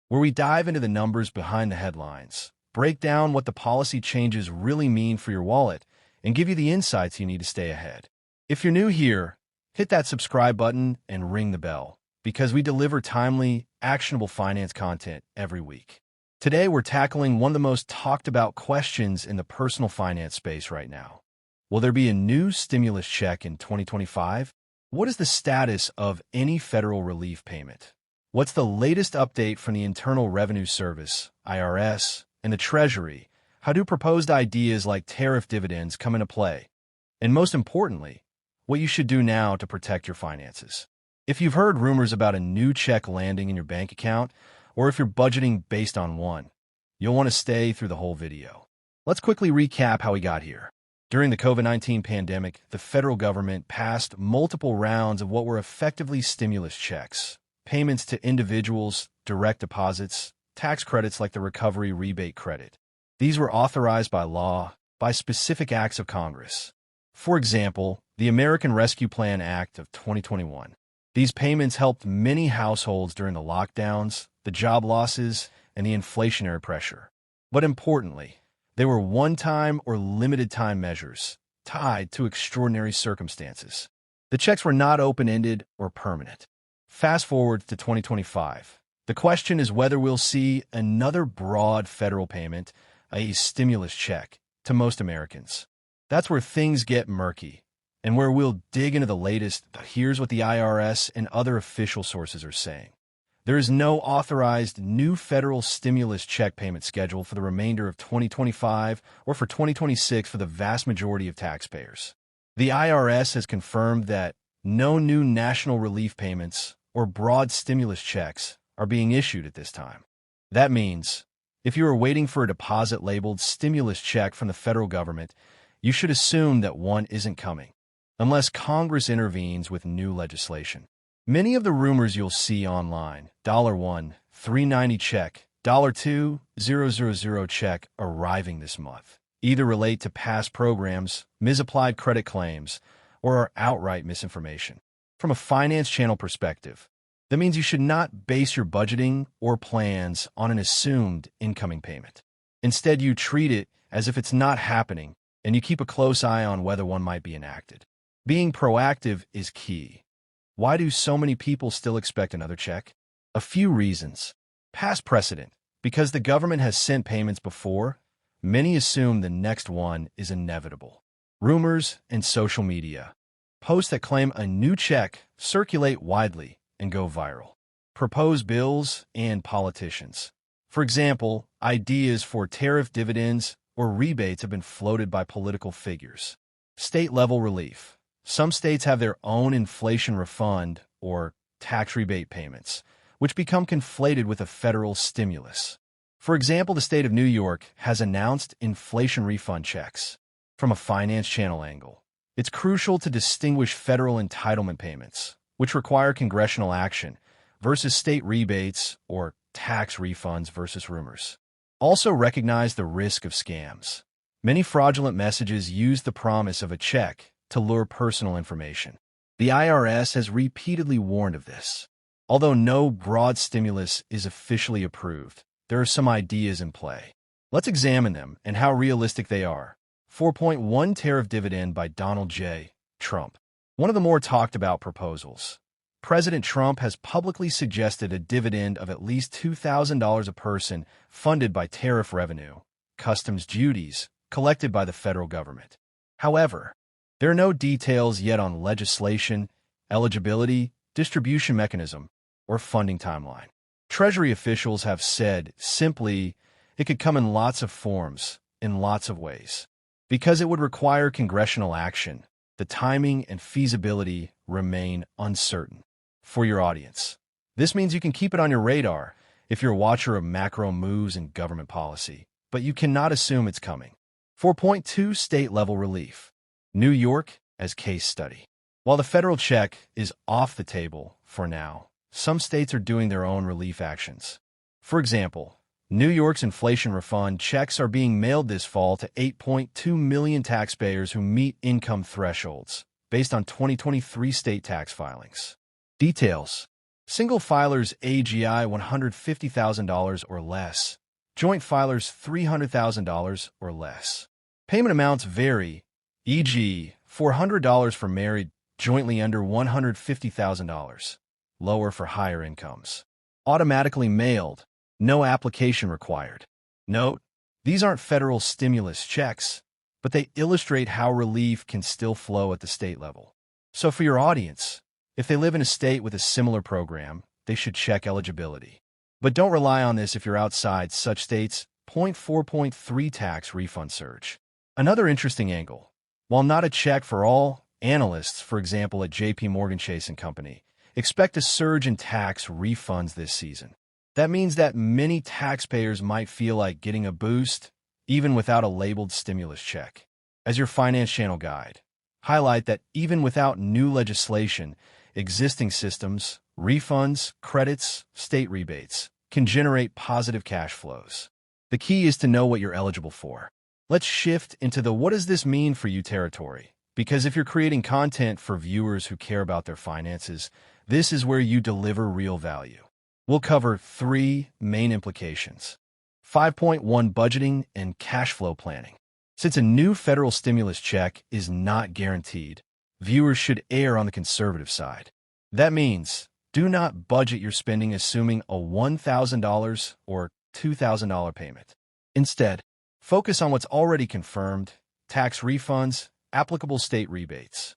where we dive into the numbers behind the headlines, break down what the policy changes really mean for your wallet, and give you the insights you need to stay ahead. If you're new here, hit that subscribe button and ring the bell, because we deliver timely, actionable finance content every week. Today, we're tackling one of the most talked about questions in the personal finance space right now. Will there be a new stimulus check in 2025? What is the status of any federal relief payment? What's the latest update from the Internal Revenue Service, IRS, and the Treasury? How do proposed ideas like tariff dividends come into play? And most importantly, what you should do now to protect your finances. If you've heard rumors about a new check landing in your bank account, or if you're budgeting based on one, you'll want to stay through the whole video. Let's quickly recap how we got here. During the COVID-19 pandemic, the federal government passed multiple rounds of what were effectively stimulus checks, payments to individuals, direct deposits, tax credits like the Recovery Rebate Credit. These were authorized by law, by specific acts of Congress. For example, the American Rescue Plan Act of 2021. These payments helped many households during the lockdowns, the job losses, and the inflationary pressure. But importantly, they were one-time or limited-time measures tied to extraordinary circumstances. The checks were not open-ended or permanent. Fast forward to 2025. The question is whether we'll see another broad federal payment, a stimulus check, to most Americans. That's where things get murky, and where we'll dig into the latest. Here's what the IRS and other official sources are saying. There is no authorized new federal stimulus check payment schedule for the remainder of 2025 or for 2026 for the vast majority of taxpayers. The IRS has confirmed that no new national relief payments or broad stimulus checks are being issued at this time. That means, if you are waiting for a deposit labeled stimulus check from the federal government, you should assume that one isn't coming, unless Congress intervenes with new legislation. Many of the rumors you'll see online, $1, $3.90 check, $2, $000 check arriving this month, either relate to past programs, misapplied credit claims, or are outright misinformation. From a finance channel perspective, that means you should not base your budgeting or plans on an assumed incoming payment. Instead, you treat it as if it's not happening, and you keep a close eye on whether one might be enacted. Being proactive is key. Why do so many people still expect another check? A few reasons. Past precedent. Because the government has sent payments before, many assume the next one is inevitable. Rumors and social media. Posts that claim a new check circulate widely and go viral. Proposed bills and politicians. For example, ideas for tariff dividends or rebates have been floated by political figures. State-level relief. Some states have their own inflation refund or tax rebate payments, which become conflated with a federal stimulus. For example, the state of New York has announced inflation refund checks. From a finance channel angle, it's crucial to distinguish federal entitlement payments, which require congressional action, versus state rebates or tax refunds versus rumors. Also recognize the risk of scams. Many fraudulent messages use the promise of a check to lure personal information. The IRS has repeatedly warned of this. Although no broad stimulus is officially approved, there are some ideas in play. Let's examine them and how realistic they are. 4.1 Tariff Dividend by Donald J. Trump. One of the more talked about proposals. President Trump has publicly suggested a dividend of at least $2,000 a person funded by tariff revenue, customs duties, collected by the federal government. However, there are no details yet on legislation, eligibility, distribution mechanism, or funding timeline. Treasury officials have said, simply, it could come in lots of forms, in lots of ways. Because it would require congressional action, the timing and feasibility remain uncertain. For your audience, this means you can keep it on your radar if you're a watcher of macro moves in government policy, but you cannot assume it's coming. 4.2 State-level relief. New York as case study. While the federal check is off the table for now, some states are doing their own relief actions. For example, New York's inflation refund checks are being mailed this fall to 8.2 million taxpayers who meet income thresholds, based on 2023 state tax filings. Details. Single filers AGI $150,000 or less. Joint filers $300,000 or less. Payment amounts vary, e.g., $400 for married, jointly under $150,000. Lower for higher incomes. Automatically mailed. No application required. Note, these aren't federal stimulus checks, but they illustrate how relief can still flow at the state level. So for your audience, if they live in a state with a similar program, they should check eligibility. But don't rely on this if you're outside such states. 4.3 tax refund surge. Another interesting angle. While not a check for all, analysts, for example at JP Chase & Company, expect a surge in tax refunds this season. That means that many taxpayers might feel like getting a boost, even without a labeled stimulus check. As your finance channel guide, highlight that even without new legislation, existing systems, refunds, credits, state rebates, can generate positive cash flows. The key is to know what you're eligible for. Let's shift into the what does this mean for you territory, because if you're creating content for viewers who care about their finances, this is where you deliver real value. We'll cover 3 main implications. 5.1 Budgeting and cash flow planning. Since a new federal stimulus check is not guaranteed, viewers should err on the conservative side. That means do not budget your spending assuming a $1,000 or $2,000 payment. Instead, focus on what's already confirmed, tax refunds, applicable state rebates.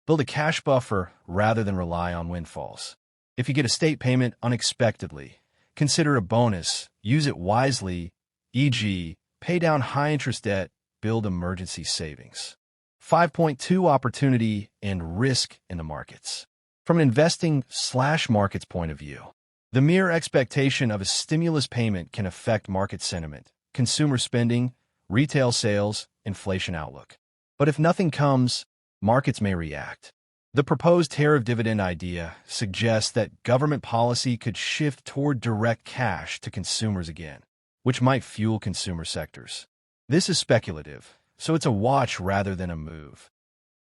Build a cash buffer rather than rely on windfalls. If you get a state payment unexpectedly, consider a bonus, use it wisely, e.g., pay down high-interest debt, build emergency savings. 5.2 Opportunity and risk in the markets. From an investing/markets point of view, the mere expectation of a stimulus payment can affect market sentiment, consumer spending, retail sales, inflation outlook. But if nothing comes, markets may react. The proposed tariff dividend idea suggests that government policy could shift toward direct cash to consumers again, which might fuel consumer sectors. This is speculative, so it's a watch rather than a move.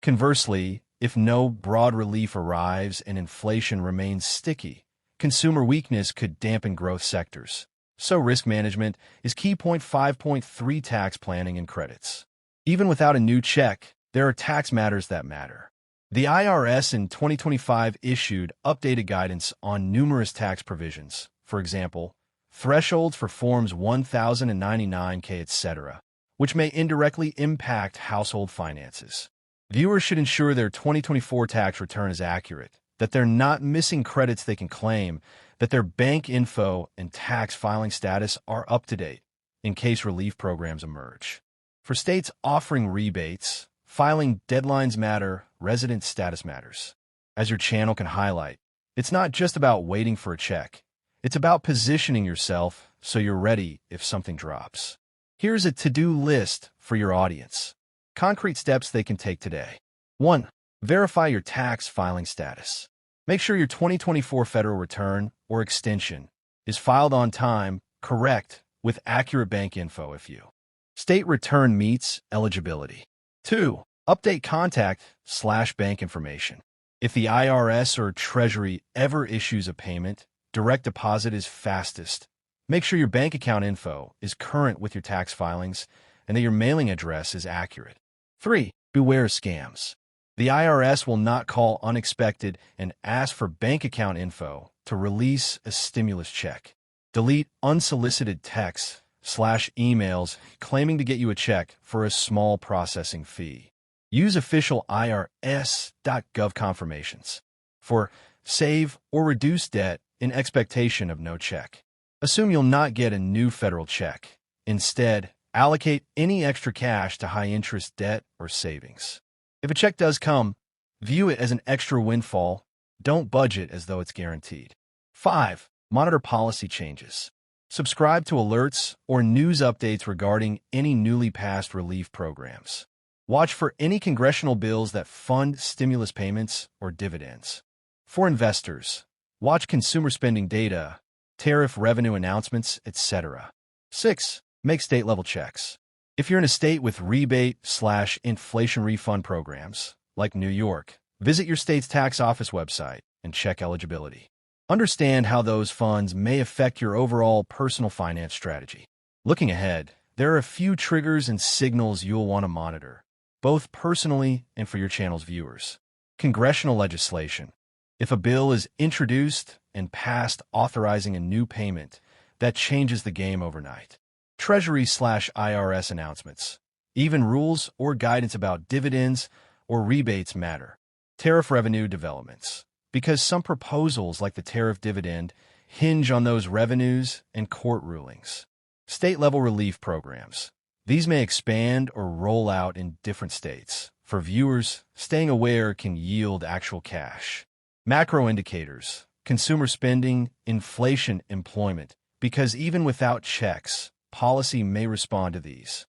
Conversely, if no broad relief arrives and inflation remains sticky, consumer weakness could dampen growth sectors. So risk management is key. 5.3 Tax planning and credits. Even without a new check, there are tax matters that matter. The IRS in 2025 issued updated guidance on numerous tax provisions, for example, thresholds for Forms 1099-K, etc., which may indirectly impact household finances. Viewers should ensure their 2024 tax return is accurate, that they're not missing credits they can claim, that their bank info and tax filing status are up to date in case relief programs emerge. For states offering rebates, filing deadlines matter, resident status matters. As your channel can highlight, it's not just about waiting for a check. It's about positioning yourself so you're ready if something drops. Here's a to-do list for your audience. Concrete steps they can take today. 1. Verify your tax filing status. Make sure your 2024 federal return or extension is filed on time, correct, with accurate bank info if you. State return meets eligibility. 2. Update contact/bank information. If the IRS or Treasury ever issues a payment, direct deposit is fastest. Make sure your bank account info is current with your tax filings and that your mailing address is accurate. 3. Beware scams. The IRS will not call unexpected and ask for bank account info to release a stimulus check. Delete unsolicited texts/emails claiming to get you a check for a small processing fee. Use official IRS.gov confirmations. 4. Save or reduce debt in expectation of no check. Assume you'll not get a new federal check. Instead, allocate any extra cash to high-interest debt or savings. If a check does come, view it as an extra windfall. Don't budget as though it's guaranteed. 5. Monitor policy changes. Subscribe to alerts or news updates regarding any newly passed relief programs. Watch for any congressional bills that fund stimulus payments or dividends. For investors, watch consumer spending data, tariff revenue announcements, etc. 6. Make state-level checks. If you're in a state with rebate/inflation refund programs, like New York, visit your state's tax office website and check eligibility. Understand how those funds may affect your overall personal finance strategy. Looking ahead, there are a few triggers and signals you'll want to monitor, both personally and for your channel's viewers. Congressional legislation. If a bill is introduced and passed authorizing a new payment, that changes the game overnight. Treasury/IRS announcements. Even rules or guidance about dividends or rebates matter. Tariff revenue developments. Because some proposals like the tariff dividend hinge on those revenues and court rulings. State-level relief programs. These may expand or roll out in different states. For viewers, staying aware can yield actual cash. Macro indicators. Consumer spending, inflation, employment. Because even without checks, policy may respond to these.